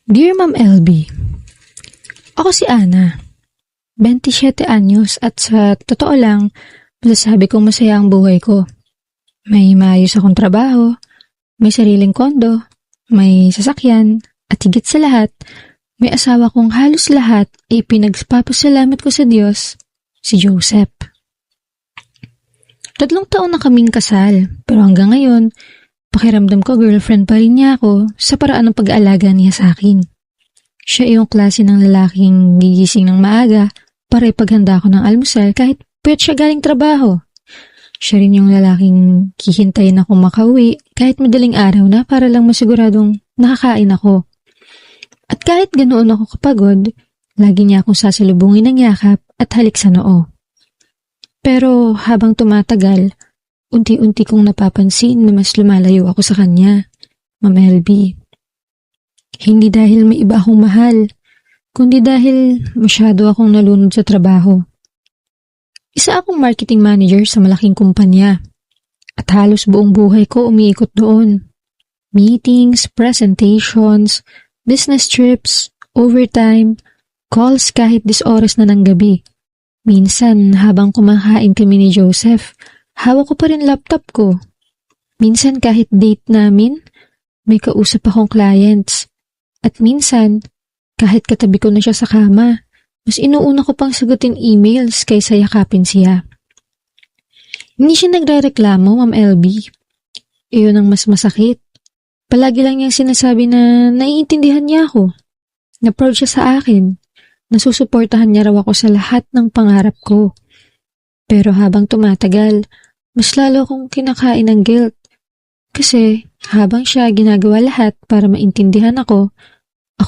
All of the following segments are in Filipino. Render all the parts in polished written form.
Dear Ma'am LB, ako si Ana, 27 anyos at sa totoo lang, masasabi kong masaya ang buhay ko. May maayos akong trabaho, may sariling kondo, may sasakyan, at higit sa lahat, may asawa kong halos lahat ay pinagpapasalamat ko sa Diyos, si Joseph. 3 taon na kaming kasal, pero hanggang ngayon, pakiramdam ko girlfriend pa rin niya ako sa paraan ng pag-aalaga niya sa akin. Siya yung klase ng lalaking gigising ng maaga para ipaghanda ko ng almusal kahit pwede siya galing trabaho. Siya rin yung lalaking hihintayin ako makauwi kahit madaling araw na para lang masiguradong nakakain ako. At kahit ganoon ako kapagod, lagi niya akong sasalubungin ng yakap at halik sa noo. Pero habang tumatagal, unti-unti kong napapansin na mas lumalayo ako sa kanya, Ma'am LB. Hindi dahil may iba akong mahal, kundi dahil masyado akong nalunod sa trabaho. Isa akong marketing manager sa malaking kumpanya at halos buong buhay ko umiikot doon. Meetings, presentations, business trips, overtime, calls kahit 10 oras na ng gabi. Minsan habang kumakain kami ni Joseph, hawak ko pa rin laptop ko. Minsan kahit date namin, may kausap akong clients. At minsan, kahit katabi ko na siya sa kama, mas inuuna ko pang sagutin emails kaysa yakapin siya. Hindi siya nagrereklamo, Ma'am LB. Iyon ang mas masakit. Palagi lang niyang sinasabi na naiintindihan niya ako. Na proud siya sa akin. Nasusuportahan niya raw ako sa lahat ng pangarap ko. Pero habang tumatagal, mas lalo akong kinakain ng guilt. Kasi habang siya ginagawa lahat para maintindihan ako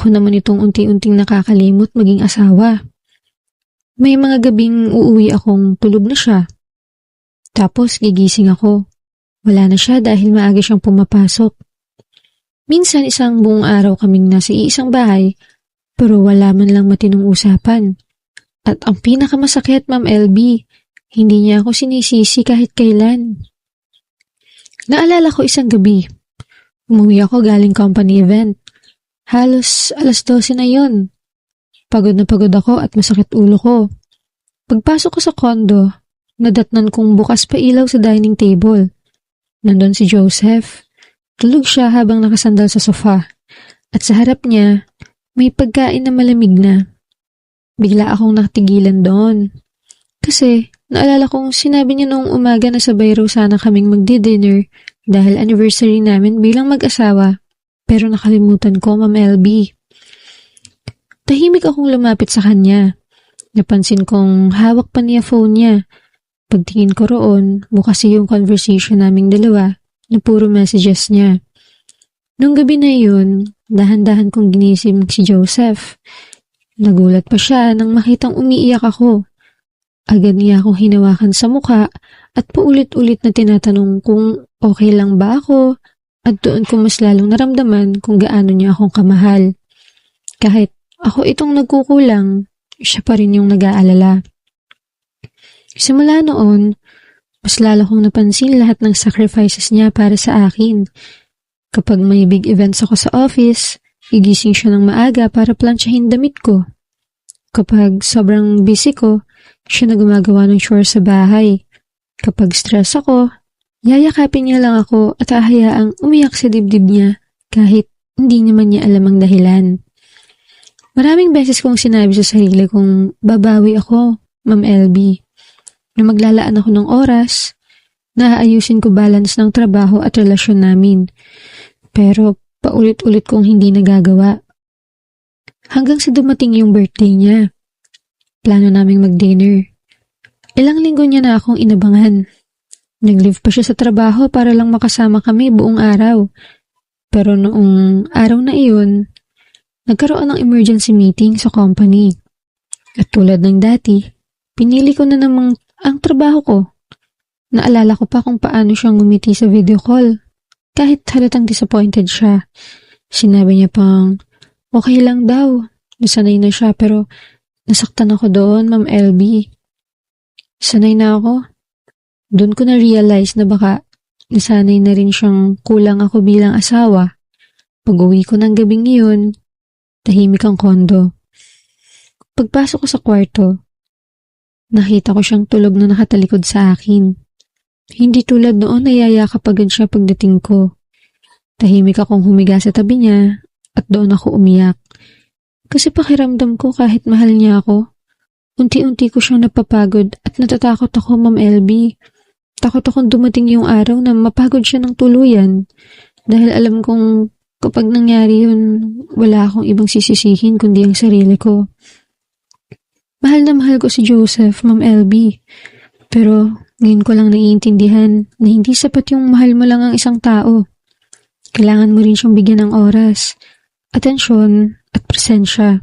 naman itong unti-unting nakakalimot maging asawa. May mga gabing uuwi akong tulog na siya. Tapos gigising ako. Wala na siya dahil maaga siyang pumapasok. Minsan isang buong araw kaming nasa iisang bahay, pero wala man lang matinong usapan. At ang pinakamasakit, Ma'am LB, hindi niya ako sinisisi kahit kailan. Naalala ko isang gabi. Umuwi ako galing company event. Halos 12:00 na yun. Pagod na pagod ako at masakit ulo ko. Pagpasok ko sa kondo, nadatnan kong bukas pa ilaw sa dining table. Nandun si Joseph. Tulog siya habang nakasandal sa sofa. At sa harap niya, may pagkain na malamig na. Bigla akong nakatigilan doon. Kasi naalala kong sinabi niya noong umaga na sabay raw sana kaming magdi-dinner dahil anniversary namin bilang mag-asawa. Pero nakalimutan ko, Ma'am LB. Tahimik akong lumapit sa kanya. Napansin kong hawak pa niya phone niya. Pagtingin ko roon, bukas yung conversation naming dalawa na puro messages niya. Nung gabi na yun, dahan-dahan kong ginising si Joseph. Nagulat pa siya nang makitang umiiyak ako. Agad niya akong hinawakan sa mukha at paulit-ulit na tinatanong kung okay lang ba ako at doon ko mas lalong naramdaman kung gaano niya akong kamahal. Kahit ako itong nagkukulang, siya pa rin yung nag-aalala. Simula noon, mas lalo kong napansin lahat ng sacrifices niya para sa akin. Kapag may big events ako sa office, igising siya ng maaga para plansyahin damit ko. Kapag sobrang busy ko, siya na gumagawa ng chores sa bahay. Kapag stress ako, yayakapin niya lang ako at hahayaang umiyak sa dibdib niya kahit hindi naman niya alam ang dahilan. Maraming beses kong sinabi sa sarili kong babawi ako, Ma'am LB, na maglalaan ako ng oras, na aayusin ko balance ng trabaho at relasyon namin. Pero paulit-ulit kong hindi nagagawa. Hanggang sa dumating yung birthday niya. Plano naming mag-dinner. Ilang linggo niya na akong inabangan. Nag-leave pa siya sa trabaho para lang makasama kami buong araw. Pero noong araw na iyon, nagkaroon ng emergency meeting sa company. At tulad ng dati, pinili ko na namang ang trabaho ko. Naalala ko pa kung paano siyang ngumiti sa video call. Kahit halatang disappointed siya. Sinabi niya pang, okay lang daw. Nasanay na siya pero nasaktan ako doon, Ma'am LB. Sanay na ako. Doon ko na-realize na baka nasanay na rin siyang kulang ako bilang asawa. Pag-uwi ko ng gabing iyon, tahimik ang kondo. Pagpasok ko sa kwarto, nakita ko siyang tulog na nakatalikod sa akin. Hindi tulad noon na yayakap agad siya pagdating ko. Tahimik akong humiga sa tabi niya at doon ako umiyak. Kasi pakiramdam ko kahit mahal niya ako, unti-unti ko siyang napapagod at natatakot ako, Ma'am LB. Takot akong dumating yung araw na mapagod siya ng tuluyan dahil alam kong kapag nangyari yun, wala akong ibang sisisihin kundi ang sarili ko. Mahal na mahal ko si Joseph, Ma'am LB. Pero ngayon ko lang naiintindihan na hindi sapat yung mahal mo lang ang isang tao. Kailangan mo rin siyang bigyan ng oras, atensyon, at presensya.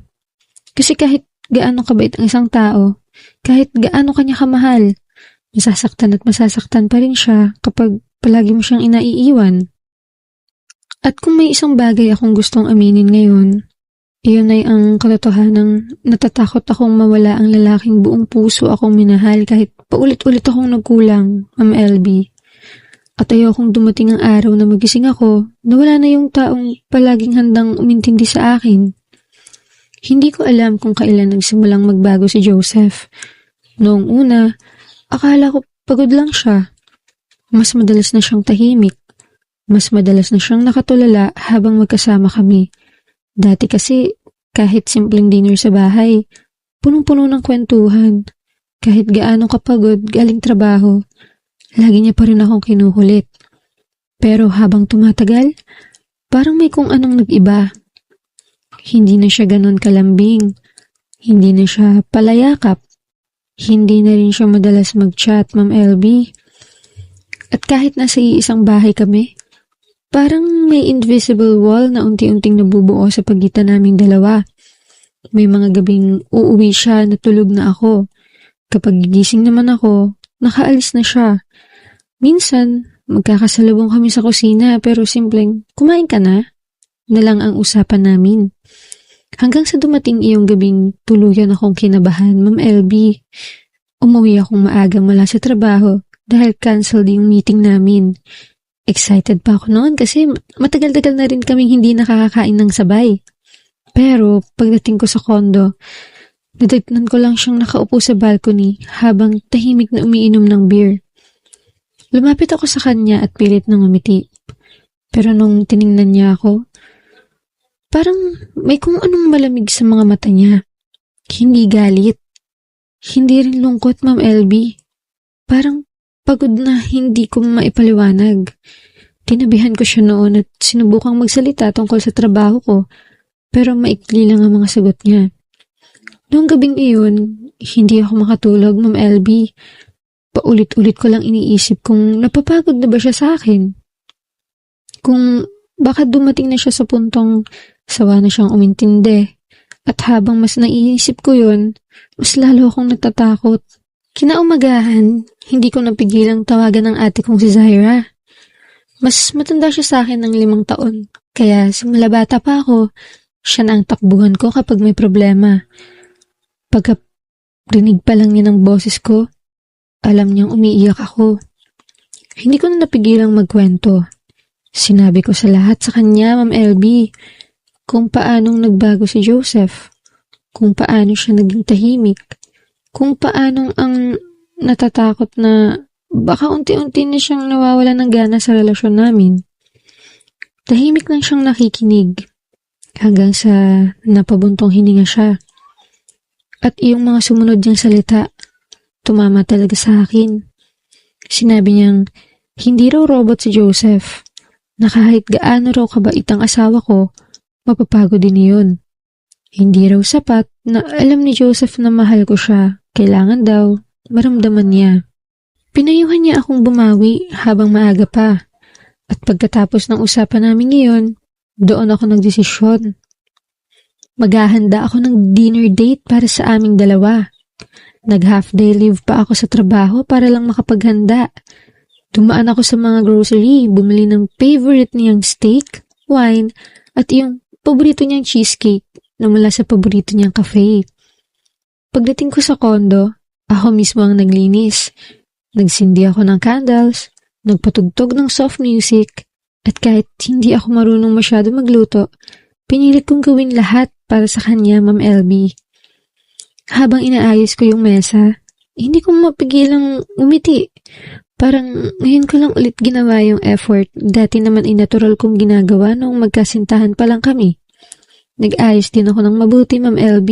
Kasi kahit gaano kabait ang isang tao, kahit gaano kanya kamahal, masasaktan at masasaktan pa rin siya kapag palagi mo siyang inaiiwan. At kung may isang bagay akong gustong aminin ngayon, iyon ay ang katotohanang natatakot akong mawala ang lalaking buong puso akong minahal kahit paulit-ulit akong nagkulang, Ma'am LB. At ayokong dumating ang araw na magising ako na wala na yung taong palaging handang umintindi sa akin. Hindi ko alam kung kailan nagsimulang magbago si Joseph. Noong una, akala ko pagod lang siya. Mas madalas na siyang tahimik. Mas madalas na siyang nakatulala habang magkasama kami. Dati kasi, kahit simpleng dinner sa bahay, punong-puno ng kwentuhan. Kahit gaano kapagod galing trabaho, lagi niya pa rin akong kinukulit. Pero habang tumatagal, parang may kung anong nag-iba. Hindi na siya ganon kalambing. Hindi na siya palayakap. Hindi na rin siya madalas mag-chat, Ma'am LB. At kahit nasa iisang bahay kami, parang may invisible wall na unti-unting nabubuo sa pagitan naming dalawa. May mga gabing uuwi siya na tulog na ako. Kapag gigising naman ako, nakaalis na siya. Minsan, magkakasalubong kami sa kusina pero simpleng, kumain ka na? Na lang ang usapan namin. Hanggang sa dumating iyong gabing tuluyan akong kinabahan, Ma'am LB. Umuwi akong maaga mula sa trabaho dahil canceled yung meeting namin. Excited pa ako noon kasi matagal-tagal na rin kaming hindi nakakakain ng sabay. Pero pagdating ko sa kondo, nadagnan ko lang siyang nakaupo sa balcony habang tahimik na umiinom ng beer. Lumapit ako sa kanya at pilit na ngumiti. Pero nung tiningnan niya ako, parang may kung anong malamig sa mga mata niya. Hindi galit. Hindi rin lungkot, Ma'am LB. Parang pagod na hindi ko maipaliwanag. Tinabihan ko siya noon at sinubukang magsalita tungkol sa trabaho ko, pero maikli lang ang mga sagot niya. Noong gabing iyon, hindi ako makatulog, Ma'am LB. Paulit-ulit ko lang iniisip kung napapagod na ba siya sa akin. Kung baka dumating na siya sa puntong sawa na siyang umintindi. At habang mas naiisip ko yun, mas lalo akong natatakot. Kinaumagahan, hindi ko napigilang tawagan ng ate kong si Zaira. Mas matanda siya sa akin ng 5 taon. Kaya simula bata pa ako, siya na ang takbuhan ko kapag may problema. Pagkarinig pa lang niya ng boses ko, alam niyang umiiyak ako. Hindi ko na napigilang magkwento. Sinabi ko sa lahat sa kanya, Ma'am LB, kung paanong nagbago si Joseph, kung paano siya naging tahimik, kung paanong ang natatakot na baka unti-unti na siyang nawawala ng gana sa relasyon namin. Tahimik lang siyang nakikinig hanggang sa napabuntong hininga siya. At iyong mga sumunod niyang salita, tumama talaga sa akin. Sinabi niyang, hindi raw robot si Joseph, na kahit gaano raw kabait ang asawa ko, mapapagod din iyon. Hindi raw sapat na alam ni Joseph na mahal ko siya, kailangan daw maramdaman niya. Pinayuhan niya akong bumawi habang maaga pa. At pagkatapos ng usapan namin ngayon, doon ako nagdesisyon. Maghahanda ako ng dinner date para sa aming dalawa. Nag-half day leave pa ako sa trabaho para lang makapaghanda. Dumaan ako sa mga grocery, bumili ng favorite niyang steak, wine, at yung paborito niyang cheesecake na mula sa paborito niyang cafe. Pagdating ko sa kondo, ako mismo ang naglinis. Nagsindi ako ng candles, nagpatugtog ng soft music, at kahit hindi ako marunong masyado magluto, Pinilit kong gawin lahat para sa kanya, Ma'am LB. Habang inaayos ko yung mesa, hindi ko mapigilang umiti. Parang ngayon ko lang ulit ginawa yung effort. Dati naman natural kong ginagawa nung magkasintahan pa lang kami. Nag-ayos din ako ng mabuti, Ma'am LB.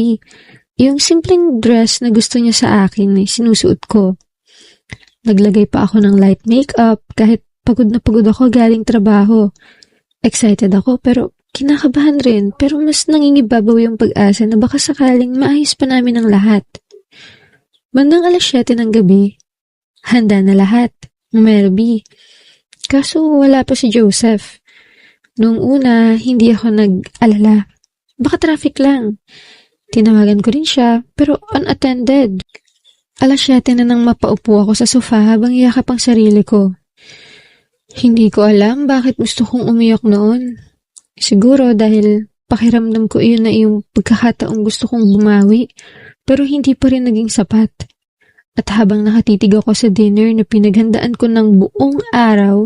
Yung simpleng dress na gusto niya sa akin, sinusuot ko. Naglagay pa ako ng light makeup kahit pagod na pagod ako galing trabaho. Excited ako pero kinakabahan rin, pero mas nangingibabaw yung pag-asa na baka sakaling maayos pa namin ang lahat. Bandang 7:00 ng gabi, handa na lahat, Melby. Kaso wala pa si Joseph. Noong una, hindi ako nag-alala. Baka traffic lang. Tinawagan ko rin siya, pero unattended. 7:00 na nang mapaupo ako sa sofa habang yakap ang sarili ko. Hindi ko alam bakit gusto kong umiyak noon. Siguro dahil pakiramdam ko iyon na yung pagkakataong gusto kong bumawi, pero hindi pa rin naging sapat. At habang nakatitig ako sa dinner na pinaghandaan ko ng buong araw,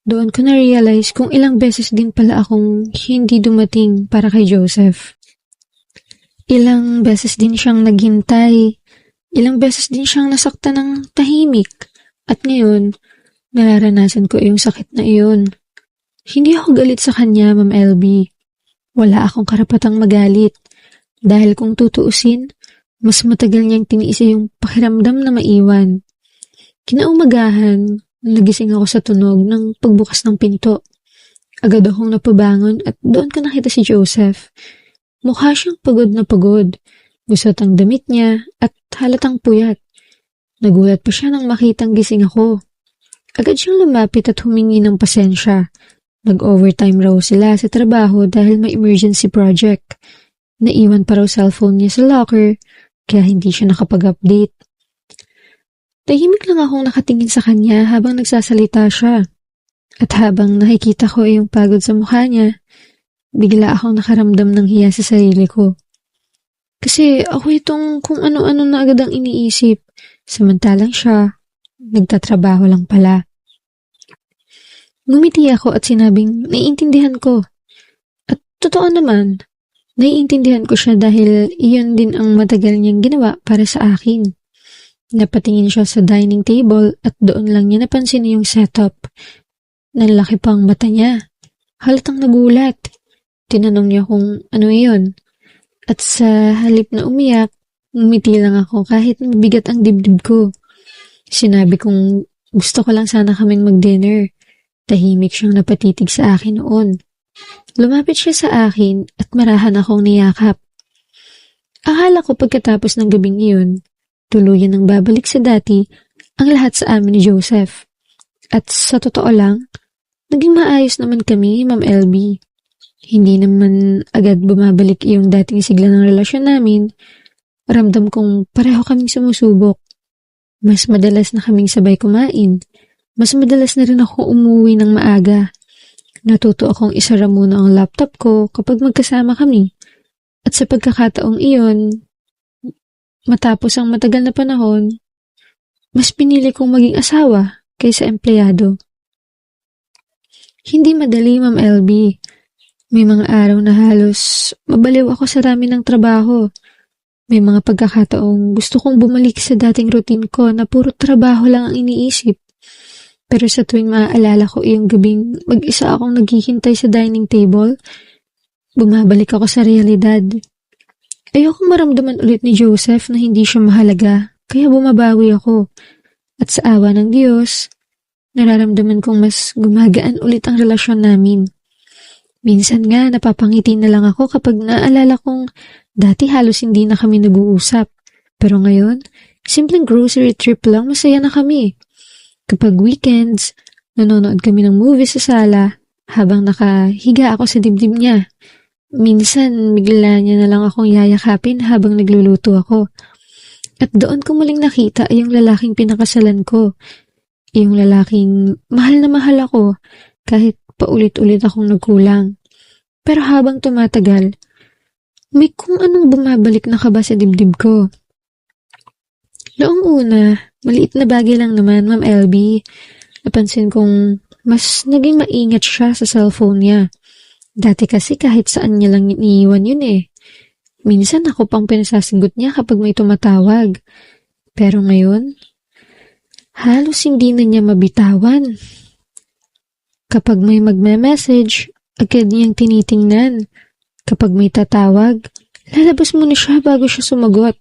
doon ko na-realize kung ilang beses din pala akong hindi dumating para kay Joseph. Ilang beses din siyang naghintay, ilang beses din siyang nasaktan ng tahimik, at ngayon, nararanasan ko yung sakit na iyon. Hindi ako galit sa kanya, Ma'am LB. Wala akong karapatang magalit. Dahil kung tutuusin, mas matagal niyang tiniis yung pakiramdam na maiwan. Kinaumagahan, nagising ako sa tunog ng pagbukas ng pinto. Agad akong napabangon at doon ko nakita si Joseph. Mukha siyang pagod na pagod. Gusot ang damit niya at halatang puyat. Nagulat pa siya nang makitang gising ako. Agad siyang lumapit at humingi ng pasensya. Nag-overtime raw sila sa trabaho dahil may emergency project. Naiwan pa raw cellphone niya sa locker, kaya hindi siya nakapag-update. Tahimik lang akong nakatingin sa kanya habang nagsasalita siya. At habang nakikita ko yung pagod sa mukha niya, bigla akong nakaramdam ng hiya sa sarili ko. Kasi ako itong kung ano-ano na agad ang iniisip, samantalang siya, nagtatrabaho lang pala. Ngumiti ako at sinabing, naiintindihan ko. At totoo naman, naiintindihan ko siya dahil iyon din ang matagal niyang ginawa para sa akin. Napatingin siya sa dining table at doon lang niya napansin yung setup. Nanlaki pang mata niya. Halatang nagulat. Tinanong niya kung ano iyon. At sa halip na umiyak, ngumiti lang ako kahit mabigat ang dibdib ko. Sinabi kong gusto ko lang sana kaming mag-dinner. Tahimik siyang napatitig sa akin noon. Lumapit siya sa akin at marahan akong niyakap. Akala ko pagkatapos ng gabing iyon, tuluyan ng babalik sa dati ang lahat sa amin ni Joseph. At sa totoo lang, naging maayos naman kami, Ma'am LB. Hindi naman agad bumabalik yung dating sigla ng relasyon namin. Ramdam kong pareho kaming sumusubok. Mas madalas na kaming sabay kumain. Mas madalas na rin ako umuwi ng maaga. Natuto akong isara muna ang laptop ko kapag magkasama kami. At sa pagkakataong iyon, matapos ang matagal na panahon, mas pinili kong maging asawa kaysa empleyado. Hindi madali, Ma'am LB. May mga araw na halos mabaliw ako sa dami ng trabaho. May mga pagkakataong gusto kong bumalik sa dating routine ko na puro trabaho lang ang iniisip. Pero sa tuwing maaalala ko yung gabing mag-isa akong naghihintay sa dining table, bumabalik ako sa realidad. Ayokong maramdaman ulit ni Joseph na hindi siya mahalaga, kaya bumabawi ako. At sa awa ng Diyos, nararamdaman kong mas gumagaan ulit ang relasyon namin. Minsan nga napapangiti na lang ako kapag naalala kong dati halos hindi na kami nag-uusap. Pero ngayon, simpleng grocery trip lang masaya na kami. Kapag weekends, nanonood kami ng movie sa sala habang nakahiga ako sa dibdib niya. Minsan, bigla niya na lang akong yayakapin habang nagluluto ako. At doon ko muling nakita yung lalaking pinakasalan ko. Yung lalaking mahal na mahal ako kahit paulit-ulit akong nagkulang. Pero habang tumatagal, may kung anong bumabalik na kaba sa dibdib ko. Noong una, maliit na bagay lang naman, Ma'am LB. Napansin kong mas naging maingat siya sa cellphone niya. Dati kasi kahit saan niya lang iniiwan yun eh. Minsan ako pang pinasasagot niya kapag may tumatawag. Pero ngayon, halos hindi na niya mabitawan. Kapag may magme-message, agad niyang tinitingnan. Kapag may tatawag, lalabas muna siya bago siya sumagot.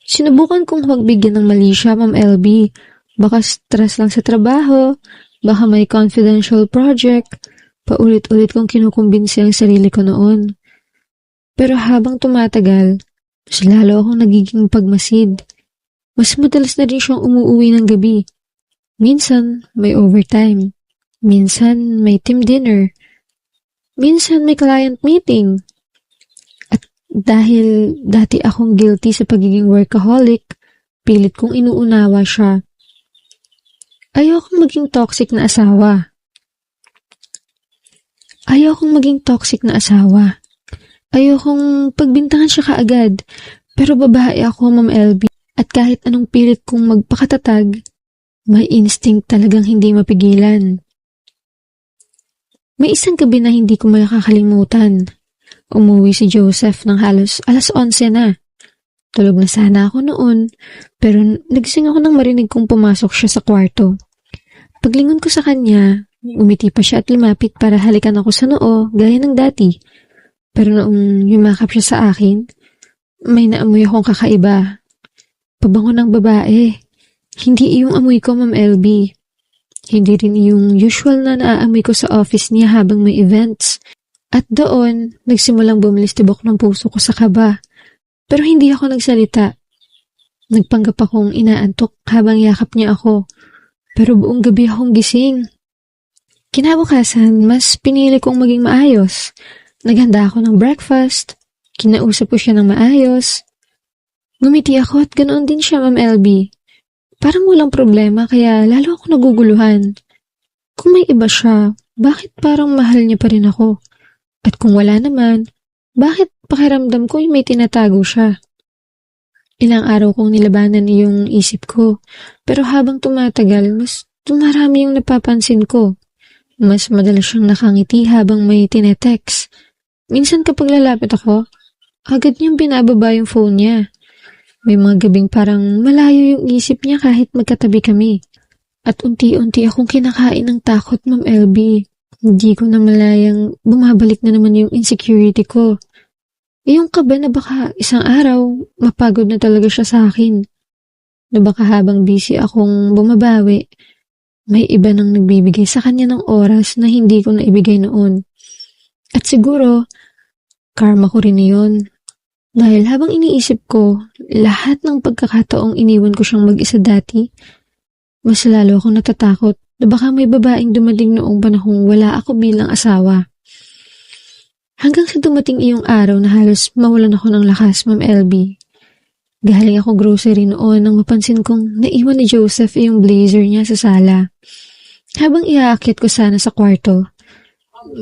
Sinubukan kong magbigyan ng mali siya, Ma'am LB. Baka stress lang sa trabaho, baka may confidential project. Paulit-ulit kong kinukumbinsi ang sarili ko noon. Pero habang tumatagal, mas lalo akong nagiging pagmasid. Mas madalas na rin siyang umuuwi ng gabi. Minsan, may overtime. Minsan, may team dinner. Minsan, may client meeting. At dahil dati akong guilty sa pagiging workaholic, pilit kong inuunawa siya. Ayokong maging toxic na asawa. Ayokong pagbintangan siya kaagad. Pero babae ako, Ma'am LB. At kahit anong pilit kong magpakatatag, may instinct talagang hindi mapigilan. May isang gabi na hindi ko makakalimutan. Umuwi si Joseph ng halos 11:00 na. Tulog na sana ako noon, pero nagising ako nang marinig kong pumasok siya sa kwarto. Paglingon ko sa kanya, umiti pa siya at lumapit para halikan ako sa noo, gaya ng dati. Pero noong yumakap siya sa akin, may naamoy akong kakaiba. Pabango ng babae. Hindi iyong amoy ko, Ma'am LB. Hindi rin yung usual na naaamoy ko sa office niya habang may events. At doon, nagsimulang bumilis tibok ng puso ko sa kaba. Pero hindi ako nagsalita. Nagpanggap akong inaantok habang yakap niya ako. Pero buong gabi akong gising. Kinabukasan, mas pinili kong maging maayos. Naghanda ako ng breakfast. Kinausap ko siya ng maayos. Ngumiti ako at ganoon din siya, Ma'am LB. Parang walang problema kaya lalo ako naguguluhan. Kung may iba siya, bakit parang mahal niya pa rin ako? At kung wala naman, bakit pakiramdam ko may tinatago siya? Ilang araw kong nilabanan yung isip ko, pero habang tumatagal, mas dumarami yung napapansin ko. Mas madalas siyang nakangiti habang may tinetext. Minsan kapag lalapit ako, agad niyang binababa yung phone niya. May mga gabing parang malayo yung isip niya kahit magkatabi kami. At unti-unti akong kinakain ng takot, Ma'am LB. Hindi ko na malayang bumabalik na naman yung insecurity ko. Yung kaba na baka isang araw, mapagod na talaga siya sa akin. Na baka habang busy akong bumabawi, may iba nang nagbibigay sa kanya ng oras na hindi ko naibigay noon. At siguro, karma ko rin yun. Dahil habang iniisip ko, lahat ng pagkakataong iniwan ko siyang mag-isa dati, mas lalo akong natatakot na baka may babaeng dumating noong panahong wala ako bilang asawa. Hanggang sa dumating iyong araw na halos mawalan ako ng lakas, Ma'am LB. Galing ako grocery noon nang mapansin kong naiwan ni Joseph yung blazer niya sa sala. Habang iaakit ko sana sa kwarto,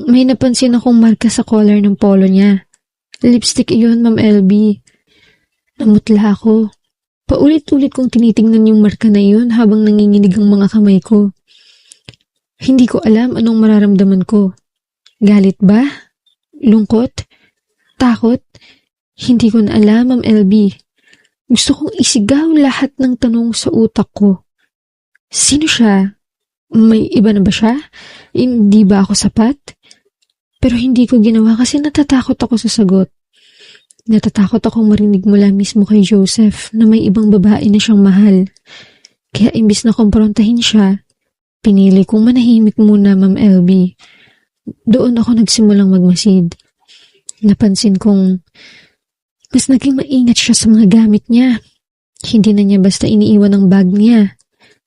may napansin akong marka sa collar ng polo niya. Lipstick iyon, Ma'am LB. Namutla ako. Paulit-ulit kong tinitingnan yung marka na iyon habang nanginginig ang mga kamay ko. Hindi ko alam anong mararamdaman ko. Galit ba? Lungkot? Takot? Hindi ko na alam, Ma'am LB. Gusto kong isigaw lahat ng tanong sa utak ko. Sino siya? May iba na ba siya? Hindi ba ako sapat? Pero hindi ko ginawa kasi natatakot ako sa sagot. Natatakot akong marinig mula mismo kay Joseph na may ibang babae na siyang mahal. Kaya imbis na kumprontahin siya, pinili kong manahimik muna, Ma'am LB. Doon ako nagsimulang magmasid. Napansin kong mas naging maingat siya sa mga gamit niya. Hindi na niya basta iniiwan ang bag niya.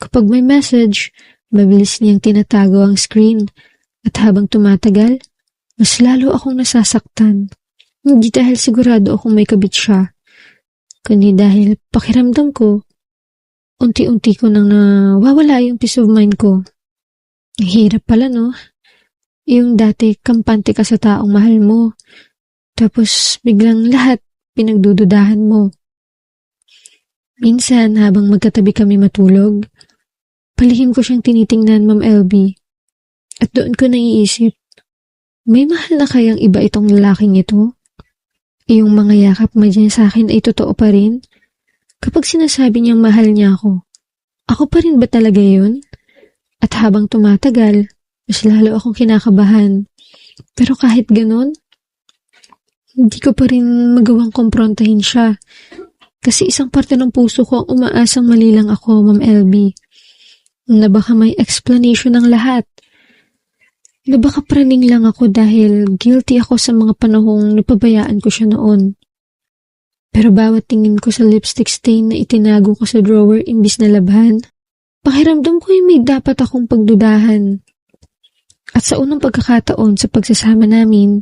Kapag may message, mabilis niyang tinatago ang screen. At habang tumatagal, mas lalo akong nasasaktan. Hindi dahil sigurado akong may kabit siya, kundi dahil pakiramdam ko, unti-unti ko nang nawawala yung peace of mind ko. Ang hirap pala, no? Yung dati kampante ka sa taong mahal mo, tapos biglang lahat pinagdududahan mo. Minsan, habang magkatabi kami matulog, palihim ko siyang tinitingnan, Ma'am LB, at doon ko naiisip, May mahal na kayang iba itong lalaking ito? Iyong mga yakap mo dyan sa akin ay totoo pa rin? Kapag sinasabi niyang mahal niya ako pa rin ba talaga yun? At habang tumatagal, mas lalo akong kinakabahan. Pero kahit ganun, hindi ko pa rin magawang kumprontahin siya. Kasi isang parte ng puso ko ang umaasang mali lang ako, Ma'am LB. Na baka may explanation ng lahat. Na baka praning lang ako dahil guilty ako sa mga panahong napabayaan ko siya noon. Pero bawat tingin ko sa lipstick stain na itinago ko sa drawer imbis na labhan, pakiramdam ko yung may dapat akong pagdudahan. At sa unang pagkakataon sa pagsasama namin,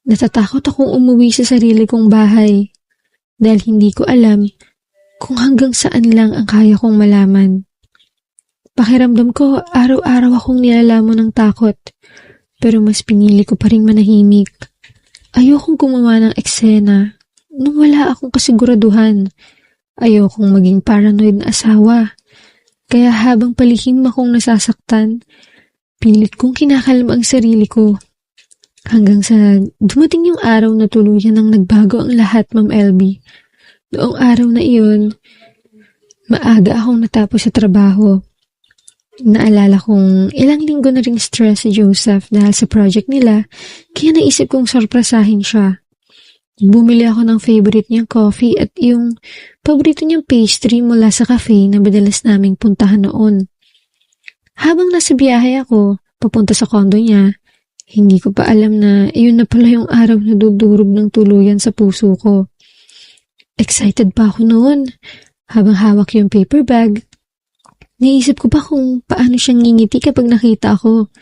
natatakot akong umuwi sa sarili kong bahay dahil hindi ko alam kung hanggang saan lang ang kaya kong malaman. Pakiramdam ko, araw-araw akong nilalamon ng takot, pero mas pinili ko pa rin manahimik. Ayokong gumawa ng eksena nung wala akong kasiguraduhan. Ayokong maging paranoid na asawa. Kaya habang palihim akong nasasaktan, pilit kong kinakalma ang sarili ko. Hanggang sa dumating yung araw na tuluyan nang nagbago ang lahat, Ma'am LB. Noong araw na iyon, maaga akong natapos sa trabaho. Naalala kong ilang linggo na ring stress si Joseph dahil sa project nila, kaya naisip kong sorpresahin siya. Bumili ako ng favorite niyang coffee at yung paborito niyang pastry mula sa cafe na madalas naming puntahan noon. Habang nasa biyahe ako, papunta sa condo niya, hindi ko pa alam na iyon na pala yung araw na dudurog ng tuluyan sa puso ko. Excited pa ako noon. Habang hawak yung paper bag, naisip ko pa kung paano siyang ngingiti kapag nakita ako.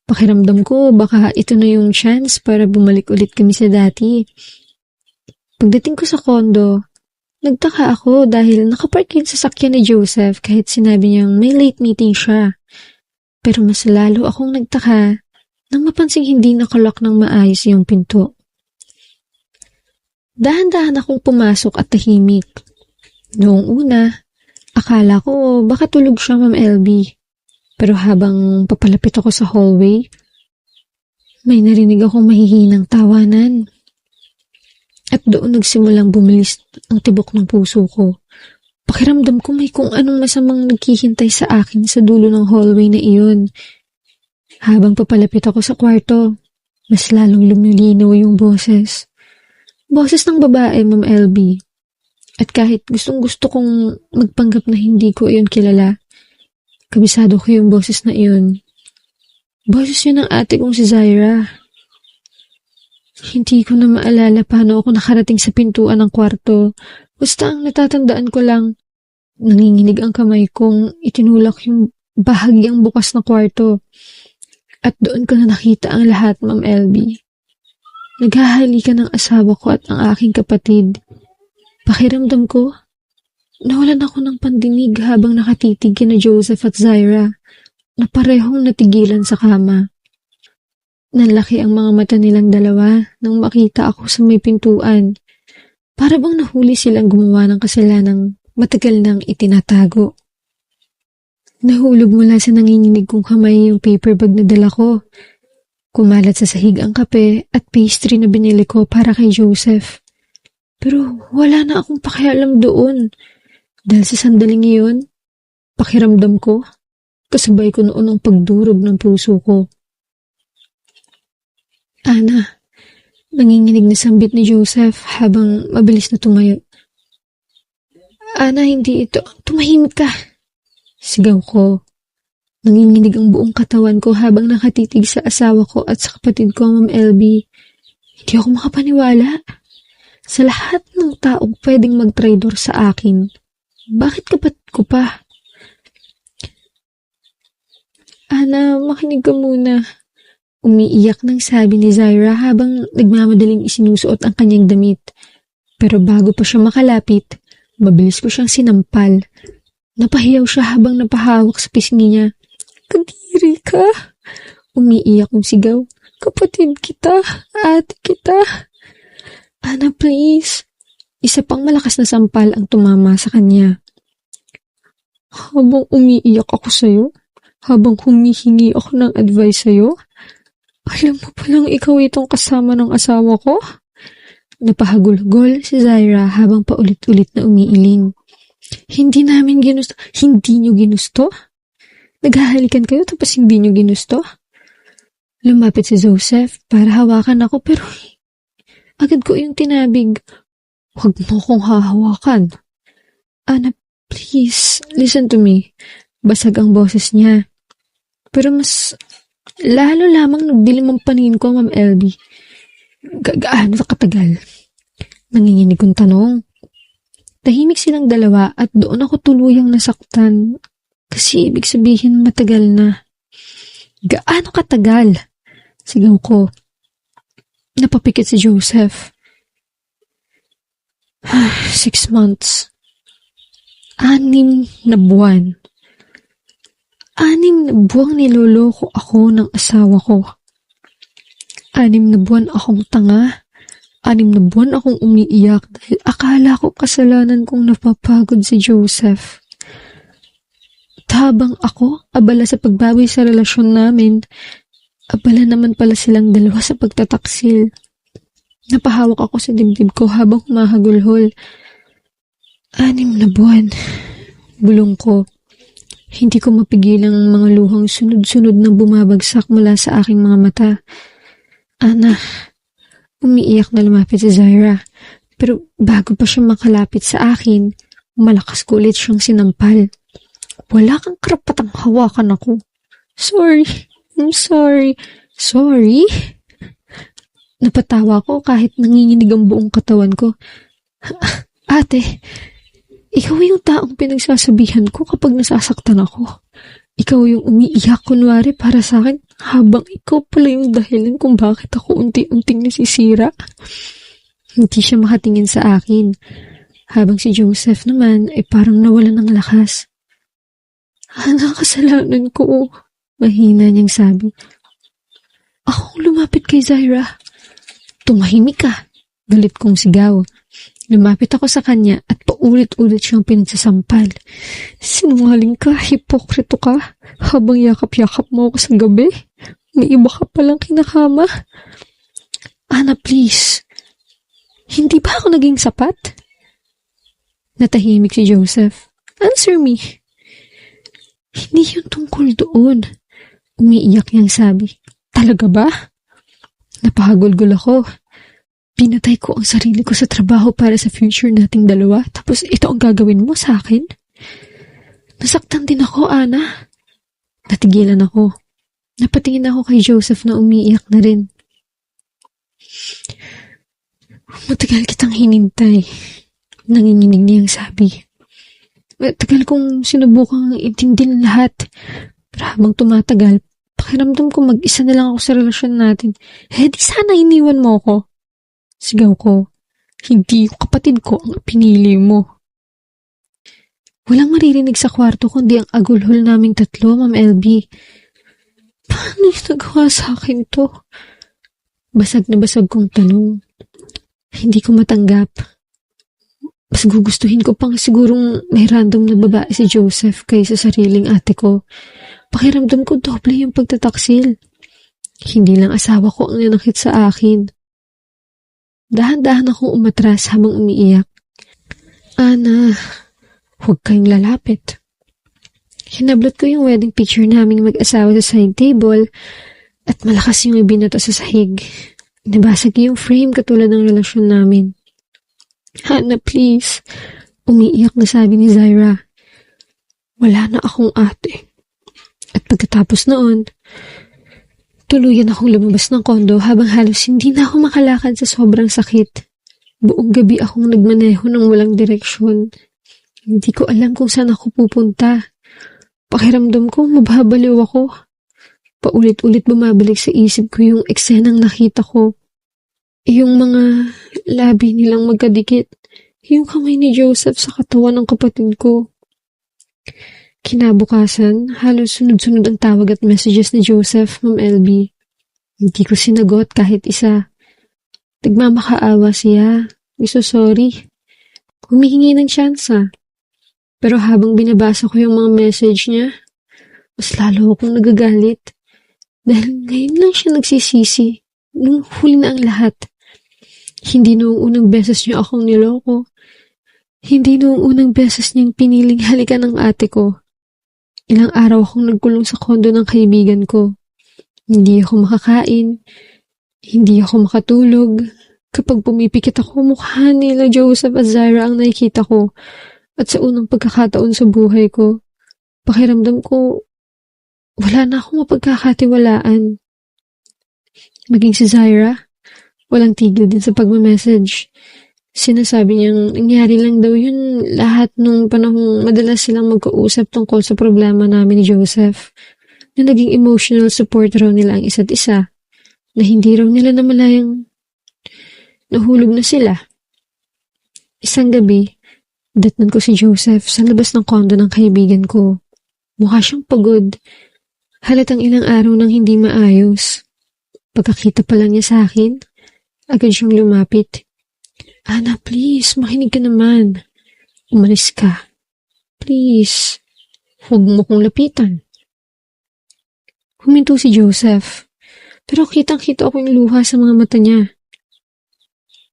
Pakiramdam ko baka ito na yung chance para bumalik ulit kami sa dati. Pagdating ko sa condo, nagtaka ako dahil nakapark yung sasakyan ni Joseph kahit sinabi niyang may late meeting siya. Pero mas lalo akong nagtaka nang mapansing hindi nakalock ng maayos yung pinto. Dahan-dahan akong pumasok at tahimik. Noong una, akala ko baka tulog siya, Ma'am LB. Pero habang papalapit ako sa hallway, may narinig akong mahihinang tawanan. At doon nagsimulang bumilis ang tibok ng puso ko. Pakiramdam ko may kung anong masamang naghihintay sa akin sa dulo ng hallway na iyon. Habang papalapit ako sa kwarto, mas lalong lumilinaw yung boses. Boses ng babae, Ma'am LB. At kahit gustong-gusto kong magpanggap na hindi ko iyon kilala, kabisado ko yung boses na iyon. Boses yun ng ate kong si Zaira. Hindi ko na maalala paano ako nakarating sa pintuan ng kwarto. Basta ang natatandaan ko lang, nanginginig ang kamay kong itinulak yung bahagyang bukas na kwarto. At doon ko na nakita ang lahat, Ma'am LB. Naghahalikan ng asawa ko at ang aking kapatid. Pakiramdam ko, nawalan ako ng pandinig habang nakatitig kina Joseph at Zaira na parehong natigilan sa kama. Nanlaki ang mga mata nilang dalawa nang makita ako sa may pintuan. Para bang nahuli silang gumawa ng kasalanang matagal nang itinatago. Nahulog mula sa nanginginig kong kamay yung paper bag na dala ko. Kumalat sa sahig ang kape at pastry na binili ko para kay Joseph. Pero wala na akong pakialam doon. Dahil sa sandaling iyon, pakiramdam ko, kasabay ko noon ang pagdurog ng puso ko. Ana, nanginginig na sambit ni Joseph habang mabilis na tumayo. Ana, hindi ito. Tumahimik ka. Sigaw ko. Nanginginig ang buong katawan ko habang nakatitig sa asawa ko at sa kapatid ko, Ma'am LB. Hindi ako makapaniwala. Sa lahat ng taong pwedeng mag-traidor sa akin, bakit kapatid ko pa? Ana, makinig ka muna. Umiiyak nang sabi ni Zaira habang nagmamadaling isinusuot ang kanyang damit. Pero bago pa siya makalapit, mabilis ko siyang sinampal. Napahiyaw siya habang napahawak sa pisngi niya. Kadiri ka! Umiiyak kong sigaw. Kapatid kita, ate kita. Ana, please. Isa pang malakas na sampal ang tumama sa kanya. Habang umiiyak ako sa'yo, habang humihingi ako ng advice sa'yo, Alam mo palang ikaw itong kasama ng asawa ko? Napahagulgol si Zaira habang paulit-ulit na umiiling. Hindi namin ginusto. Hindi nyo ginusto? Naghahalikan kayo tapos hindi nyo ginusto? Lumapit si Joseph para hawakan ako pero agad ko yung tinabig. Huwag mo kong hahawakan. Ana, please, listen to me. Basag ang boses niya. Pero mas lalo lamang nagdilim ang paningin ko, Ma'am LB. Gaano katagal? Nanginginig kong tanong. Tahimik silang dalawa at doon ako tuluyang nasaktan. Kasi ibig sabihin matagal na. Gaano katagal? Sigaw ko. Napapikit si Joseph. 6 months. 6 na buwan. 6 na buwang niloloko ako ng asawa ko. 6 na buwan akong tanga. 6 na buwan akong umiiyak dahil akala ko kasalanan kong napapagod si Joseph. At habang ako abala sa pagbawi sa relasyon namin, abala naman pala silang dalawa sa pagtataksil. Napahawak ako sa dibdib ko habang humahagulhol. 6 na buwan. Bulong ko. Hindi ko mapigilan ang mga luhang sunod-sunod na bumabagsak mula sa aking mga mata. Ana, umiiyak na lumapit si Zaira. Pero bago pa siya makalapit sa akin, malakas ko ulit siyang sinampal. Wala kang karapatang hawakan ako. Sorry. I'm sorry. Sorry? Napatawa ko kahit nanginginig ang buong katawan ko. Ate, ikaw yung taong pinagsasabihan ko kapag nasasaktan ako. Ikaw yung umiiyak kunwari para sa akin habang ikaw pala yung dahilan kung bakit ako unti-unting nasisira. Hindi siya makatingin sa akin. Habang si Joseph naman ay parang nawalan ng lakas. Kasalanan ko. Mahina niyang sabi. Ako lumapit kay Zaira. Tumahimik ka. Galit kong sigaw. Lumapit ako sa kanya at paulit-ulit siyang pinagsasampal. Sinungaling ka, hipokrito ka. Habang yakap-yakap mo ako sa gabi, may iba ka palang kinakama. Ana, please. Hindi ba ako naging sapat? Natahimik si Joseph. Answer me. Hindi yun tungkol doon. Umiiyak niyang sabi. Talaga ba? Napahagulgol ako. Pinatay ko ang sarili ko sa trabaho para sa future nating dalawa, tapos ito ang gagawin mo sa akin? Nasaktan din ako, Ana. Natigilan ako. Napatingin ako kay Joseph na umiiyak na rin. Matagal kitang hinintay. Nanginginig niyang sabi. Matagal kong sinubukang intindihin lahat. Pero habang tumatagal, pakiramdam ko mag-isa na lang ako sa relasyon natin. Di sana iniwan mo ako. Sigaw ko, hindi yung kapatid ko ang pinili mo. Walang maririnig sa kwarto kundi ang agulhol naming tatlo, Ma'am LB. Paano yung nagawa sa akin to? Basag na basag kong tanong. Hindi ko matanggap. Mas gugustuhin ko pang sigurong may random na babae si Joseph kaysa sariling ate ko. Pakiramdam ko doble yung pagtataksil. Hindi lang asawa ko ang nanakit sa akin. Dahan-dahan akong umatras habang umiiyak. Ana, huwag kayong lalapit. Hinablot ko yung wedding picture naming mag-asawa sa side table at malakas yung ibinato sa sahig. Nabasag yung frame katulad ng relasyon namin. Ana, please. Umiiyak na sabi ni Zaira. Wala na akong ate. At pagkatapos noon, tuluyan akong lumabas ng kondo habang halos hindi na ako makalakad sa sobrang sakit. Buong gabi akong nagmaneho ng walang direksyon. Hindi ko alam kung saan ako pupunta. Pakiramdam ko mababaliw ako. Paulit-ulit bumabalik sa isip ko yung eksenang nakita ko. Yung mga labi nilang magkadikit. Yung kamay ni Joseph sa katawan ng kapatid ko. Kinabukasan, halos sunod-sunod ang tawag at messages ni Joseph, Ma'am LB. Hindi ko sinagot kahit isa. Nagmamakaawa siya. Sorry. Humihingi ng tsansa. Pero habang binabasa ko yung mga message niya, mas lalo akong nagagalit. Dahil ngayon lang siya nagsisisi. Nung huli na ang lahat. Hindi noong unang beses niya akong niloko. Hindi noong unang beses niyang piniling halikan ng ate ko. Ilang araw akong nagkulong sa kondo ng kaibigan ko. Hindi ako makakain. Hindi ako makatulog. Kapag pumipikit ako, mukha nila Joseph at Zyra ang nakikita ko. At sa unang pagkakataon sa buhay ko, pakiramdam ko, wala na akong mapagkakatiwalaan. Maging si Zyra, walang tigil din sa pagmamessage. Sinasabi niyang nangyari lang daw yun lahat nung panahong madalas silang magkausap tungkol sa problema namin ni Joseph. Na naging emotional support raw nila ang isa't isa. Na hindi raw nila namalayang nahulog na sila. Isang gabi, datnan ko si Joseph sa labas ng kondo ng kaibigan ko. Mukha siyang pagod. Halatang ilang araw nang hindi maayos. Pagkakita pa lang niya sa akin, agad siyang lumapit. Ana, please, makinig ka naman. Umalis ka. Please, huwag mo kong lapitan. Huminto si Joseph, pero kitang-kita ako yung luha sa mga mata niya.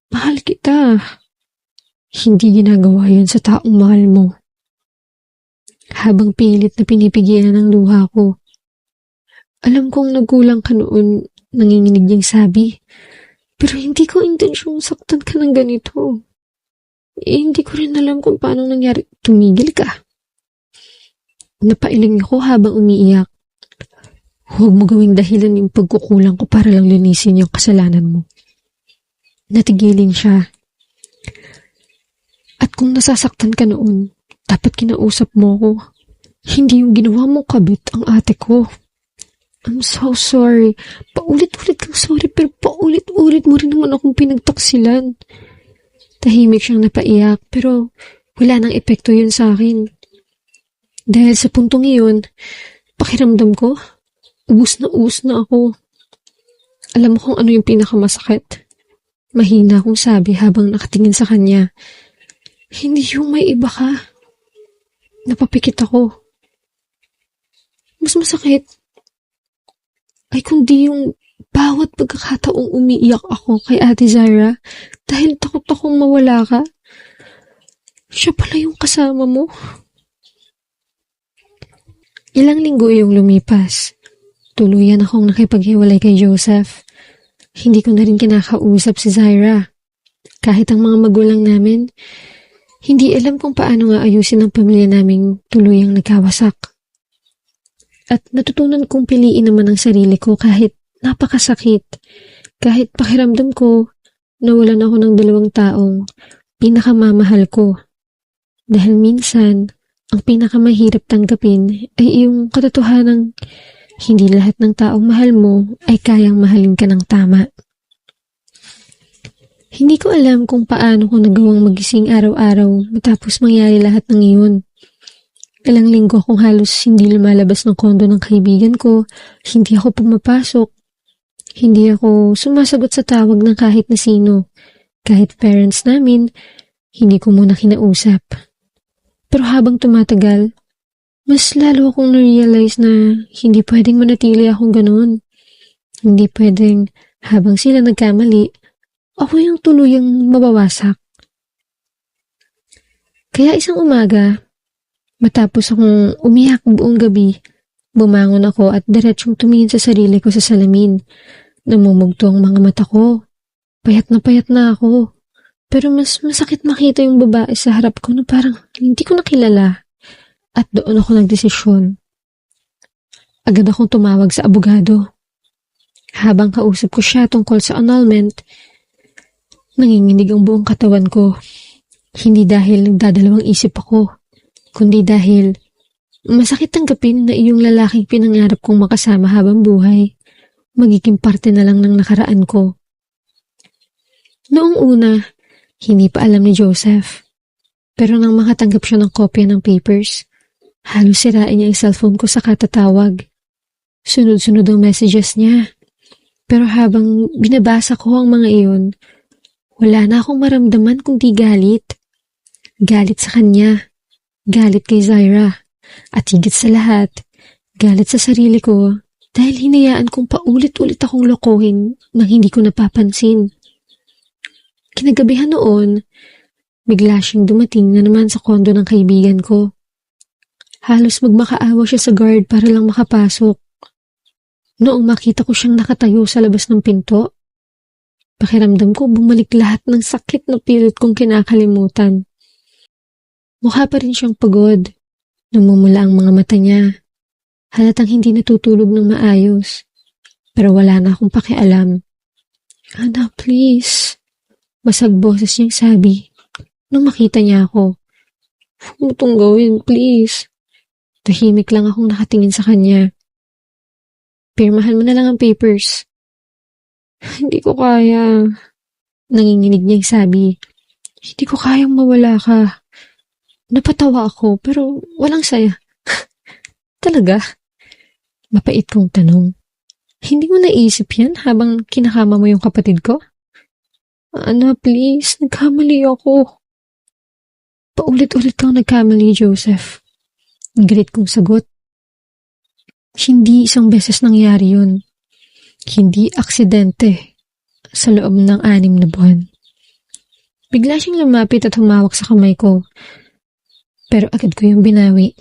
Mahal kita. Hindi ginagawa yun sa taong mahal mo. Habang pilit na pinipigilan ng luha ko. Alam kong nagkulang ka noon, nanginginig niyang sabi. Pero hindi ko intensyong saktan ka ng ganito. Hindi ko rin alam kung paano nangyari. Tumigil ka. Napailing ako habang umiiyak. Huwag mo gawing dahilan yung pagkukulang ko para lang linisin yung kasalanan mo. Natigilin siya. At kung nasasaktan ka noon, dapat kinausap mo ko. Hindi yung ginawa mong kabit ang ate ko. I'm so sorry. Paulit-ulit kang sorry, pero paulit-ulit mo rin naman akong pinagtaksilan. Tahimik siyang napaiyak, pero wala nang epekto yun sa akin. Dahil sa puntong iyon, pakiramdam ko, ubus na ako. Alam mo kung ano yung pinakamasakit? Mahina akong sabi habang nakatingin sa kanya. Hindi yung may iba ka. Napapikit ako. Mas masakit ay kundi yung bawat pagkakataong umiiyak ako kay Ate Zyra dahil takot akong mawala ka. Siya pala yung kasama mo. Ilang linggo yung lumipas. Tuluyan akong nakipaghiwalay kay Joseph. Hindi ko na rin kinakausap si Zyra. Kahit ang mga magulang namin, hindi alam kung paano nga ayusin ang pamilya naming tuluyang nagkawasak. At natutunan kong piliin naman ang sarili ko kahit napakasakit. Kahit pakiramdam ko, nawalan ako ng 2 taong pinakamamahal ko. Dahil minsan, ang pinakamahirap tanggapin ay yung katotohanang hindi lahat ng taong mahal mo ay kayang mahalin ka ng tama. Hindi ko alam kung paano ko nagawang magising araw-araw matapos mangyari lahat ng iyon. Ilang linggo akong halos hindi lumalabas ng kondo ng kaibigan ko, hindi ako pumapasok, hindi ako sumasagot sa tawag ng kahit na sino. Kahit parents namin, hindi ko muna kinausap. Pero habang tumatagal, mas lalo akong na-realize na hindi pwedeng manatili akong ganoon. Hindi pwedeng habang sila nagkamali, ako yung tuluyang mabawasak. Kaya isang umaga, matapos akong umiyak buong gabi, bumangon ako at diretsong tumingin sa sarili ko sa salamin. Namumugto ang mga mata ko. Payat na ako. Pero mas masakit makita yung babae sa harap ko na parang hindi ko nakilala. At doon ako nagdesisyon. Agad akong tumawag sa abogado. Habang kausap ko siya tungkol sa annulment, nanginginig ang buong katawan ko. Hindi dahil nagdadalawang isip ako, kundi dahil masakit tanggapin na iyong lalaking pinangarap kong makasama habang buhay, magiging parte na lang ng nakaraan ko. Noong una, hindi pa alam ni Joseph. Pero nang makatanggap siya ng kopya ng papers, halos sirain niya ang cellphone ko sa katatawag. Sunod-sunod ang messages niya. Pero habang binabasa ko ang mga iyon, wala na akong maramdaman kundi galit. Galit sa kanya. Galit kay Zyra. At higit sa lahat, galit sa sarili ko Dahil hinayaan kong paulit-ulit akong lokohin nang hindi ko napapansin. Kinagabihan noon, bigla siyang dumating na naman sa kondo ng kaibigan ko. Halos magmakaawa siya sa guard para lang makapasok. Noong makita ko siyang nakatayo sa labas ng pinto, pakiramdam ko bumalik lahat ng sakit na pilit kong kinakalimutan. Mukha pa rin siyang pagod. Namumula ang mga mata niya. Halatang hindi natutulog ng maayos. Pero wala na akong pakialam. Ana, please. Basag boses niyang sabi. Nung makita niya ako, huwag mo tong gawin, please. Tahimik lang akong nakatingin sa kanya. Pirmahan mo na lang ang papers. Hindi ko kaya. Nanginginig niyang sabi. Hindi ko kayang mawala ka. Napatawa ako pero walang saya. Talaga? Mapait kong tanong. Hindi mo naisip yan habang kinakama mo yung kapatid ko? Ana, please. Nagkamali ako. Paulit-ulit kang nagkamali, Joseph. Ang galit kong sagot. Hindi isang beses nangyari yun. Hindi aksidente sa loob ng 6 na buwan. Bigla siyang lumapit at humawak sa kamay ko. Pero agad ko yung binawi.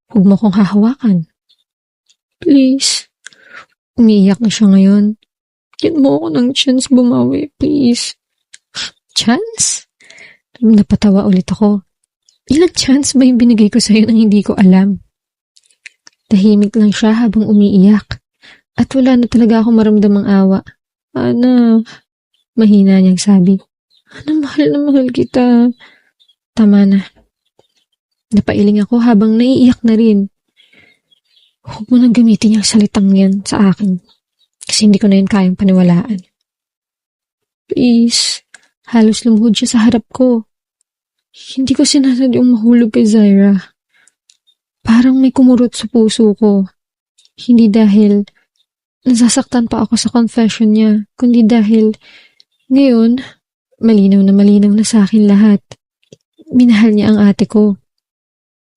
Huwag mo kong hahawakan. Please. Umiiyak na siya ngayon. Get mo ako ng chance bumawi, please. Chance? Napatawa ulit ako. Ilang chance ba yung binigay ko sa'yo nang hindi ko alam? Tahimik lang siya habang umiiyak. At wala na talaga akong maramdamang awa. Ana, mahina niyang sabi. Ana, mahal na mahal kita. Tama na. Napailing ako habang naiiyak na rin. Huwag mo nang gamitin yung salitang yan sa akin. Kasi hindi ko na yun kayang paniwalaan. Please. Halos lumuhod siya sa harap ko. Hindi ko sinasadyang mahulog kay Zaira. Parang may kumurot sa puso ko. Hindi dahil nasasaktan pa ako sa confession niya, kundi dahil ngayon, malinaw na sa akin lahat. Minahal niya ang ate ko.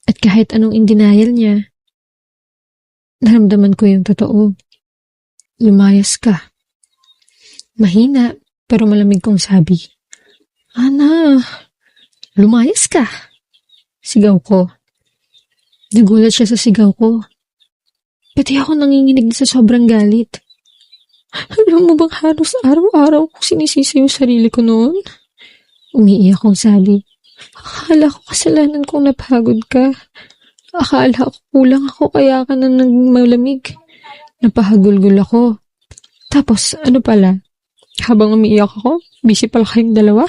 At kahit anong in-denial niya, naramdaman ko yung totoo. Lumayas ka. Mahina, pero malamig kong sabi. Ana, lumayas ka. Sigaw ko. Nagulat siya sa sigaw ko. Pati ako nanginginig sa sobrang galit. Alam mo bang halos araw-araw ko sinisisi yung sarili ko noon? Umiiyak kong sabi. Akala ko kasalanan kong napagod ka. Akala ko kulang ako kaya ka na naging malamig. Napahagulgul ako. Tapos ano pala? Habang umiiyak ako, busy pala kayong dalawa?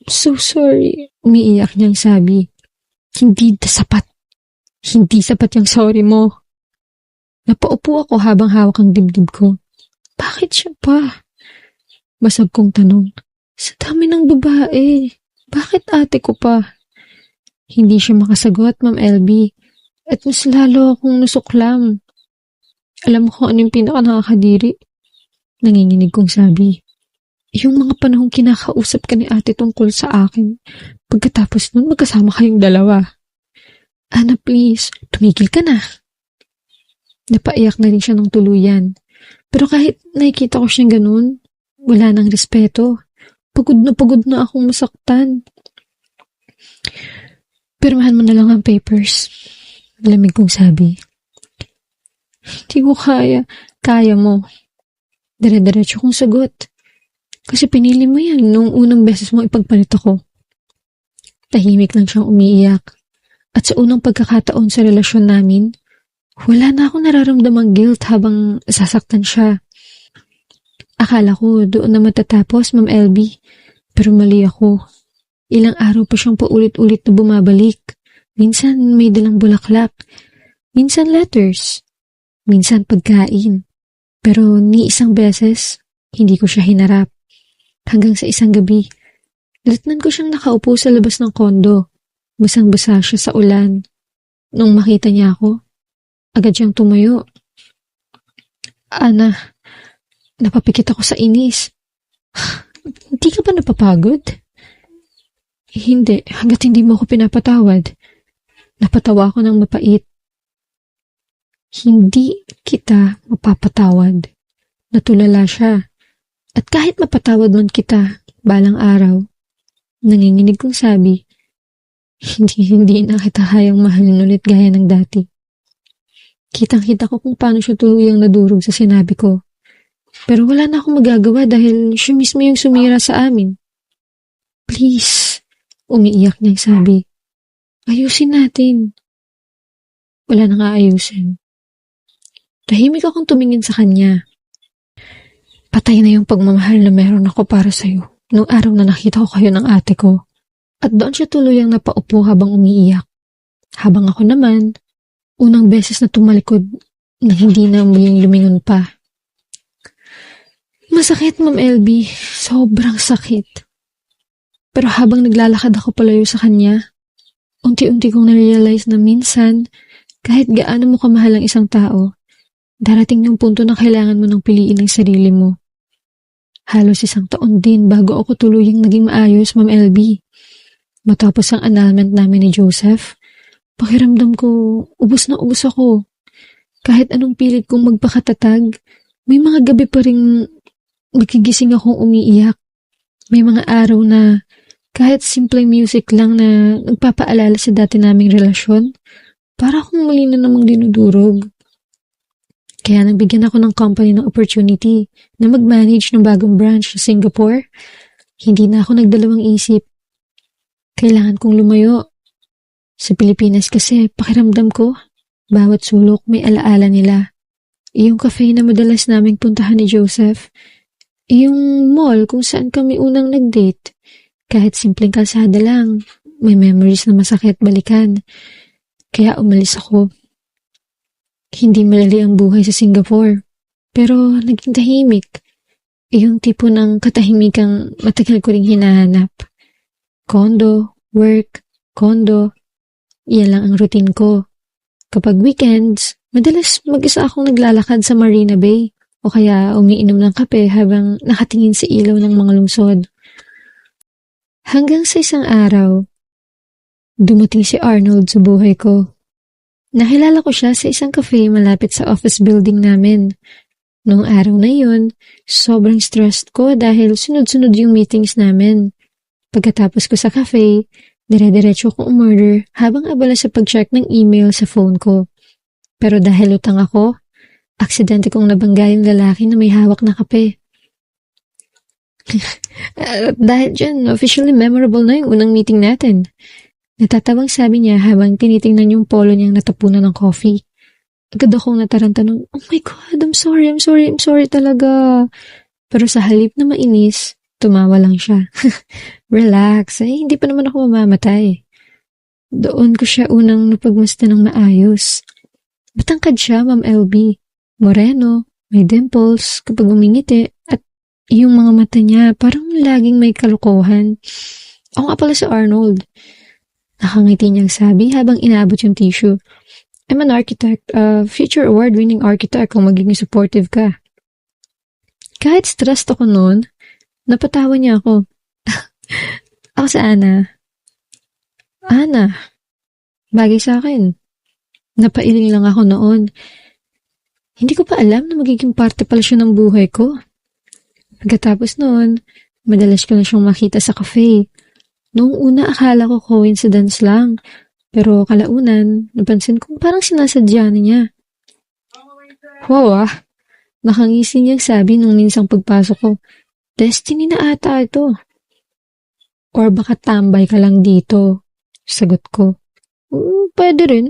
So sorry. Umiiyak niyang sabi. Hindi sapat. Hindi sapat yung sorry mo. Napaupo ako habang hawak ang dibdib ko. Bakit siya pa? Basag kong tanong. Sa dami ng babae. Bakit ate ko pa? Hindi siya makasagot, Ma'am LB. At mas lalo akong nusuklam. Alam mo kung ano yung pinaka nakakadiri? Nanginginig kong sabi. Yung mga panahong kinakausap ka ni ate tungkol sa akin. Pagkatapos nun, magkasama kayong dalawa. Ana, please, tumigil ka na. Napaiyak na rin siya ng tuluyan. Pero kahit nakikita ko siyang ganun, wala nang respeto. Pagod na akong masaktan. Pirmahan mo na lang ang papers. Lamig kong sabi. Hindi ko kaya. Kaya mo. Dire-diretso kong sagot. Kasi pinili mo yan nung unang beses mo ipagpalit ako. Tahimik lang siyang umiiyak. At sa unang pagkakataon sa relasyon namin, wala na akong nararamdamang guilt habang sasaktan siya. Akala ko doon na matatapos, Ma'am LB. Pero mali ako. Ilang araw pa siyang paulit-ulit na bumabalik. Minsan may dalang bulaklak. Minsan letters. Minsan pagkain. Pero ni isang beses, hindi ko siya hinarap. Hanggang sa isang gabi, latnan ko siyang nakaupo sa labas ng kondo. Basang-basa siya sa ulan. Nung makita niya ako, agad siyang tumayo. Ana, napapikit ako sa inis. Hindi ka ba napapagod? Hindi, hanggat hindi mo ako pinapatawad. Napatawa ako ng mapait. Hindi kita mapapatawad. Natulala siya. At kahit mapatawad man kita, balang araw, nanginginig kong sabi, hindi na kita hayang mahalin ulit gaya ng dati. Kitang-kita ko kung paano siya tuluyang nadurog sa sinabi ko. Pero wala na akong magagawa dahil siya mismo yung sumira sa amin. Please, umiiyak niyang sabi. Ayusin natin. Wala na nga ayusin. Tahimik akong tumingin sa kanya. Patay na yung pagmamahal na meron ako para sa'yo nung araw na nakita ko kayo ng ate ko. At doon siya tuluyang napaupo habang umiiyak. Habang ako naman, unang beses na tumalikod na hindi na muling lumingon pa. Masakit, Ma'am LB. Sobrang sakit. Pero habang naglalakad ako palayo sa kanya, unti-unti kong narealize na minsan, kahit gaano mo kamahal ang isang tao, darating yung punto na kailangan mo nang piliin ang sarili mo. Halos 1 taon din bago ako tuluyang naging maayos, Ma'am LB. Matapos ang annulment namin ni Joseph, pakiramdam ko, ubos na ubos ako. Kahit anong pilit kong magpakatatag, may mga gabi pa rin magigising akong umiiyak. May mga araw na kahit simpleng music lang na nagpapaalala sa dati naming relasyon, para akong muli na namang dinudurog. Kaya nabigyan ako ng company ng opportunity na mag-manage ng bagong branch sa Singapore. Hindi na ako nagdalawang isip. Kailangan kong lumayo. Sa Pilipinas kasi, pakiramdam ko, bawat sulok may alaala nila. Yung cafe na madalas naming puntahan ni Joseph, yung mall kung saan kami unang nag-date, kahit simpleng kalsada lang, may memories na masakit balikan. Kaya umalis ako. Hindi malali ang buhay sa Singapore, pero naging tahimik. Yung tipo ng katahimikang matagal ko ring hinahanap. Condo, work, condo, iyan lang ang routine ko. Kapag weekends, madalas mag-isa akong naglalakad sa Marina Bay o kaya umiinom ng kape habang nakatingin sa ilaw ng mga lungsod. Hanggang sa isang araw, dumating si Arnold sa buhay ko. Nakilala ko siya sa isang cafe malapit sa office building namin. Noong araw na yun, sobrang stressed ko dahil sunod-sunod yung meetings namin. Pagkatapos ko sa cafe, dire-diretso kong umorder habang abala sa pag-check ng email sa phone ko. Pero dahil utang ako, aksidente kong nabangga yung lalaki na may hawak na kape. Dahil dyan, officially memorable na yung unang meeting natin. Natatawang sabi niya habang tinitingnan yung polo niyang natapunan ng coffee. Agad akong nataranta nung, oh my God, I'm sorry talaga. Pero sa halip na mainis, tumawa lang siya. Relax, hindi pa naman ako mamamatay. Doon ko siya unang napagmasta ng maayos. Matangkad siya, Ma'am LB. Moreno, may dimples kapag umingiti, at yung mga mata niya parang laging may kalokohan. Ako nga pala si Arnold. Nakangiti niyang sabi habang inaabot yung tissue. I'm an architect, future award-winning architect kung magiging supportive ka. Kahit stressed ako noon, napatawa niya ako. Ako si Ana. Ana, bagay sa akin. Napailing lang ako noon. Hindi ko pa alam na magiging parte pala siya ng buhay ko. Pagkatapos noon, madalas ko na siyang makita sa cafe. Noong una akala ko coincidence lang. Pero kalaunan, napansin kong parang sinasadya niya. Wow nakangisi niyang sabi nung minsang pagpasok ko. Destiny na ata ito. Or baka tambay ka lang dito. Sagot ko. Pwede rin.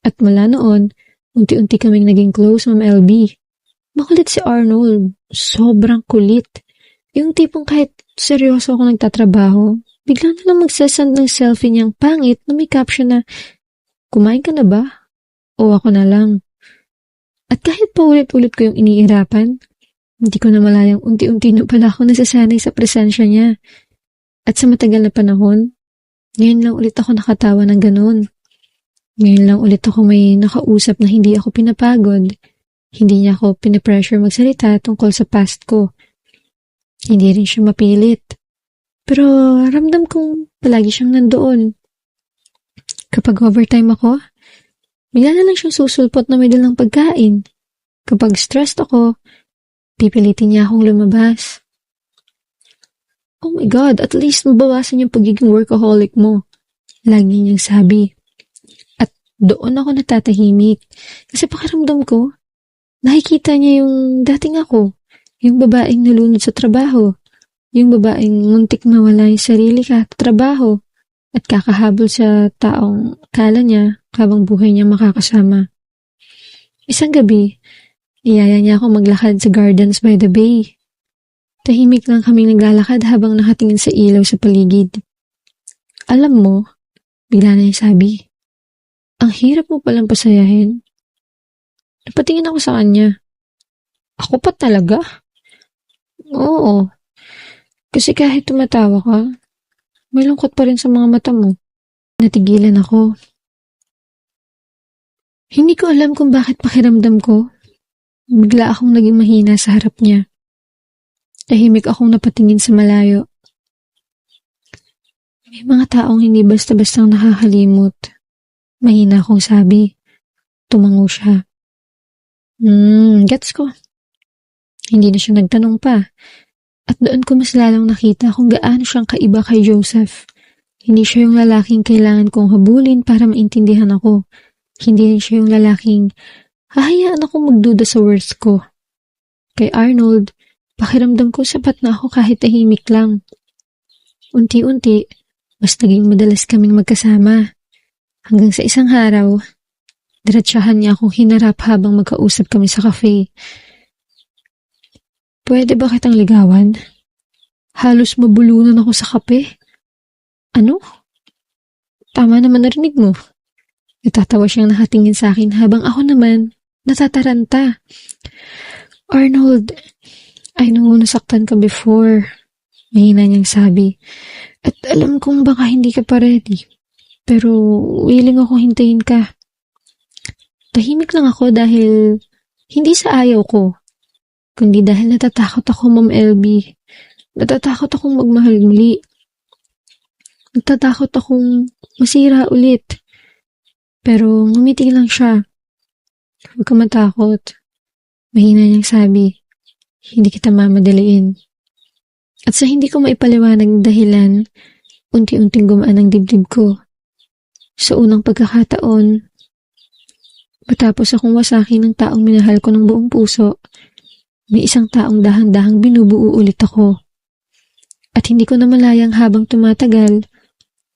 At mula noon, unti-unti kaming naging close, Ma'am LB. Makulit si Arnold. Sobrang kulit. Yung tipong kahit seryoso ako nagtatrabaho, bigla na lang magsasend ng selfie niyang pangit na may caption na, kumain ka na ba? O ako na lang. At kahit paulit-ulit ko yung iniirapan, hindi ko na malayang unti-unti na pala ako nasasanay sa presensya niya. At sa matagal na panahon, ngayon lang ulit ako nakatawa ng ganun. Ngayon lang ulit ako may nakausap na hindi ako pinapagod. Hindi niya ako pinipressure magsalita tungkol sa past ko. Hindi rin siya mapilit. Pero ramdam kong palagi siyang nandoon. Kapag overtime ako, Bigla na lang siyang susulpot na may dalang pagkain. Kapag stressed ako, pipilitin niya akong lumabas. Oh my God, at least mabawasan yung pagiging workaholic mo. Lagi niyang sabi. At doon ako natatahimik. Kasi pakiramdam ko, nakikita niya yung dating ako. Yung babaeng nalunod sa trabaho. Yung babaeng muntik mawala yung sarili trabaho. At kakahabol sa taong kala niya habang buhay niya makakasama. Isang gabi, niyaya niya ako maglakad sa Gardens by the Bay. Tahimik lang kaming naglalakad habang nakatingin sa ilaw sa paligid. Alam mo, bigla na niya sabi, ang hirap mo palang pasayahin. Napatingin ako sa kanya. Ako pa talaga? Oo. Kasi kahit tumatawa ka, may lungkot pa rin sa mga mata mo. Natigilan ako. Hindi ko alam kung bakit pakiramdam ko. Bigla akong naging mahina sa harap niya. Tahimik akong napatingin sa malayo. May mga taong hindi basta-bastang nakakalimot. Mahina akong sabi. Tumango siya. Gets ko. Hindi na siya nagtanong pa. At doon ko mas lalong nakita kung gaano siyang kaiba kay Joseph. Hindi siya yung lalaking kailangan kong habulin para maintindihan ako. Hindi rin siya yung lalaking hahayaan akong magduda sa worth ko. Kay Arnold, pakiramdam ko sapat na ako kahit tahimik lang. Unti-unti, mas naging madalas kaming magkasama. Hanggang sa isang araw, diretsahan niya akong hinarap habang magkausap kami sa cafe. Pwede ba kitang ligawan? Halos mabulunan ako sa kape. Ano? Tama naman narinig mo. Natatawa siyang nakatingin sa akin habang ako naman natataranta. Arnold, I know nasaktan ka before. Mahina niyang sabi. At alam kong baka hindi ka pa ready. Pero willing ako hintayin ka. Tahimik lang ako dahil hindi sa ayaw ko. Kundi dahil natatakot ako, Ma'am LB. Natatakot akong magmahal muli. Natatakot akong masira ulit. Pero ngumiti lang siya. Huwag ka matakot. Mahina niyang sabi. Hindi kita mamadaliin. At sa hindi ko maipaliwanag ng dahilan, unti-unting gumaan ang dibdib ko. Sa unang pagkakataon, matapos akong wasakin ng taong minahal ko ng buong puso, may isang taong dahan-dahang binubuo ulit ako. At hindi ko na malayang habang tumatagal,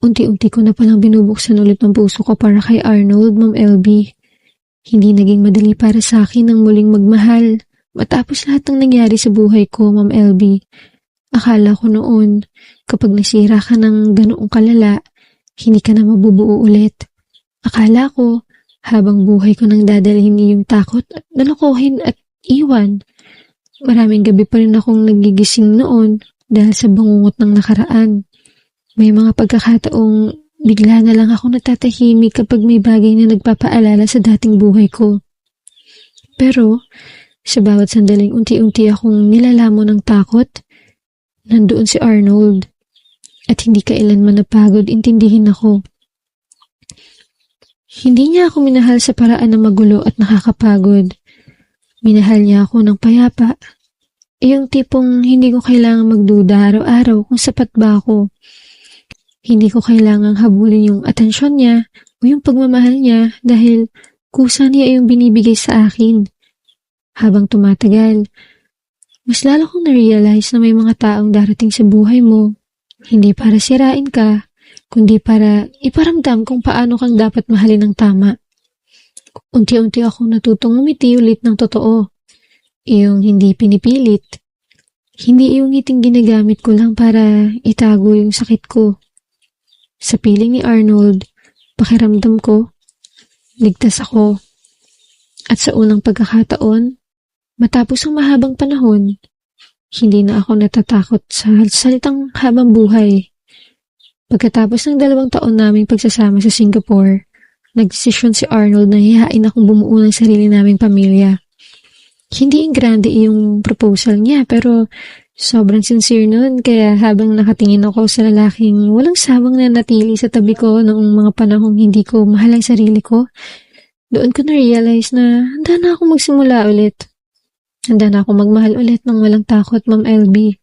unti-unti ko na palang binubuksan ulit ng puso ko para kay Arnold, Ma'am LB. Hindi naging madali para sa akin ang muling magmahal matapos lahat ng nangyari sa buhay ko, Ma'am LB. Akala ko noon, kapag nasira ka ng ganoong kalala, hindi ka na mabubuo ulit. Akala ko, habang buhay ko nang dadalhin yung takot at nalokohin at iwan. Maraming gabi pa rin akong nagigising noon dahil sa bangungot ng nakaraan. May mga pagkakataong bigla na lang ako natatahimik kapag may bagay na nagpapaalala sa dating buhay ko. Pero, sa bawat sandaling unti-unti akong nilalamon ng takot, nandoon si Arnold at hindi kailanman napagod intindihin ako. Hindi niya ako minahal sa paraan na magulo at nakakapagod. Minahal niya ako ng payapa. Yung tipong hindi ko kailangang magduda araw-araw kung sapat ba ako. Hindi ko kailangang habulin yung atensyon niya o yung pagmamahal niya dahil kusa niya yung binibigay sa akin. Habang tumatagal, mas lalo kong na-realize na may mga taong darating sa buhay mo, hindi para sirain ka, kundi para iparamdam kung paano kang dapat mahalin ng tama. Unti-unti akong natutong umiti ulit ng totoo. Iyong hindi pinipilit. Hindi iyong ngiting ginagamit ko lang para itago yung sakit ko. Sa piling ni Arnold, pakiramdam ko, ligtas ako. At sa unang pagkakataon, matapos ang mahabang panahon, hindi na ako natatakot sa salitang habang buhay. Pagkatapos ng 2 taon naming pagsasama sa Singapore, nagdesisyon si Arnold na hihain akong bumuo ng sarili naming pamilya. Hindi grande yung proposal niya pero sobrang sincere nun kaya habang nakatingin ako sa lalaking walang sawang nanatili sa tabi ko noong mga panahong hindi ko mahal ang sarili ko, Doon ko na-realize na handa na ako magsimula ulit. Handa na ako magmahal ulit ng walang takot, Ma'am LB.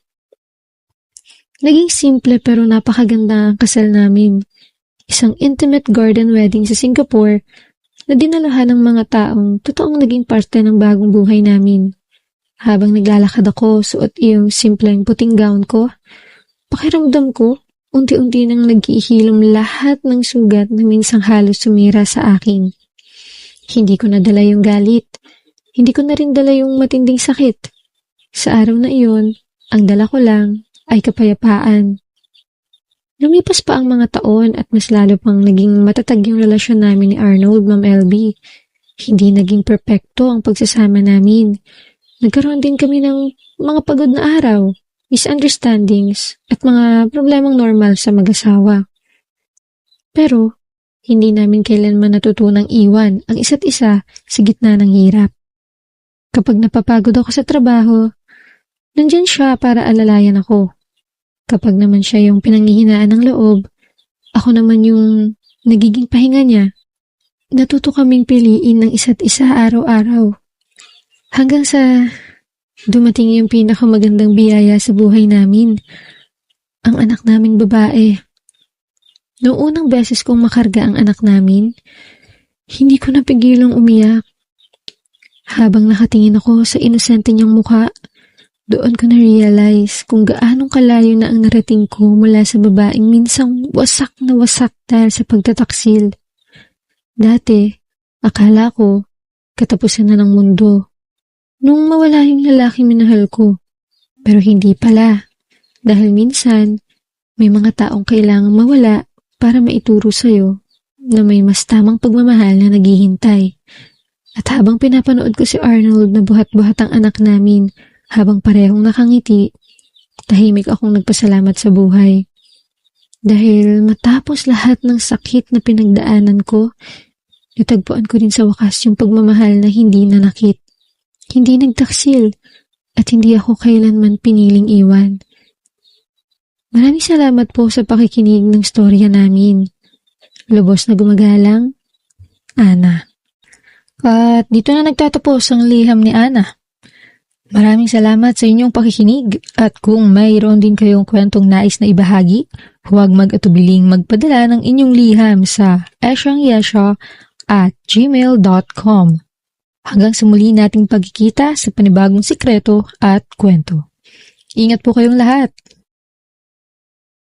Naging simple pero napakaganda ang kasal namin. Isang intimate garden wedding sa Singapore na dinalahan ng mga taong totoong naging parte ng bagong buhay namin. Habang naglalakad ako, suot yung simpleng puting gown ko, pakiramdam ko, unti-unti nang nag-iihilom lahat ng sugat na minsang halos sumira sa akin. Hindi ko nadala yung galit. Hindi ko na rin dala yung matinding sakit. Sa araw na iyon, ang dala ko lang ay kapayapaan. Lumipas pa ang mga taon at mas lalo pang naging matatag yung relasyon namin ni Arnold, Ma'am LB. Hindi naging perpekto ang pagsasama namin. Nagkaroon din kami ng mga pagod na araw, misunderstandings, at mga problemang normal sa mag-asawa. Pero, hindi namin kailanman natutunang iwan ang isa't isa sa gitna ng hirap. Kapag napapagod ako sa trabaho, nandyan siya para alalayan ako. Kapag naman siya yung pinanghihinaan ng loob, ako naman yung nagiging pahinga niya. Natuto kaming piliin ng isa't isa araw-araw. Hanggang sa dumating yung pinakamagandang biyaya sa buhay namin, ang anak naming babae. Noong unang beses kong makarga ang anak namin, hindi ko napigilang umiyak. Habang nakatingin ako sa inosente niyang mukha, doon ko na-realize kung gaanong kalayo na ang narating ko mula sa babaeng minsang wasak na wasak dahil sa pagtataksil. Dati, akala ko, katapusan na ng mundo. Nung mawala yung lalaking minahal ko. Pero hindi pala. Dahil minsan, may mga taong kailangang mawala para maituro sa'yo na may mas tamang pagmamahal na naghihintay. At habang pinapanood ko si Arnold na buhat-buhat ang anak namin, habang parehong nakangiti, tahimik akong nagpasalamat sa buhay. Dahil matapos lahat ng sakit na pinagdaanan ko, natagpuan ko din sa wakas yung pagmamahal na hindi nanakit, hindi nagtaksil, at hindi ako kailanman piniling iwan. Maraming salamat po sa pakikinig ng storya namin. Lubos na gumagalang, Ana. At dito na nagtatapos ang liham ni Ana. Maraming salamat sa inyong pakikinig at kung mayroon din kayong kwentong nais na ibahagi, huwag mag-atubiling magpadala ng inyong liham sa esyangyesha@gmail.com. Hanggang sa muli nating pagkikita sa panibagong sikreto at kwento. Ingat po kayong lahat!